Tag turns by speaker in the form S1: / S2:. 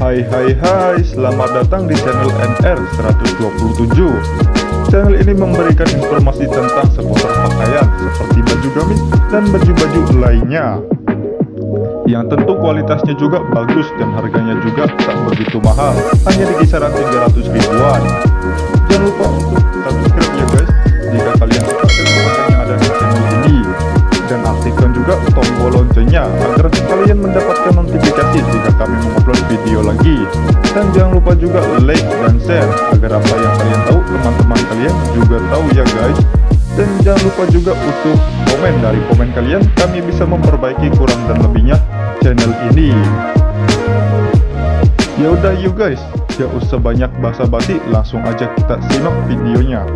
S1: Hai, selamat datang di channel NR 127. Channel ini memberikan informasi tentang seputar pakaian seperti baju gamis dan baju-baju lainnya, yang tentu kualitasnya juga bagus dan harganya juga tak begitu mahal, hanya di kisaran 300 ribuan. Jangan lupa untuk subscribe ya guys, jika kalian suka dengan konten yang ada di channel ini, dan aktifkan juga tombol loncengnya agar kalian mendapatkan notifikasi jika kami mengupload video lagi. Dan jangan lupa juga like dan share agar apa yang kalian tahu teman-teman kalian juga tahu ya guys. Dan jangan lupa juga untuk komen, dari komen kalian kami bisa memperbaiki kurang dan lebihnya channel ini. Ya udah yuk guys, gak usah banyak basa-basi, langsung aja kita simak videonya.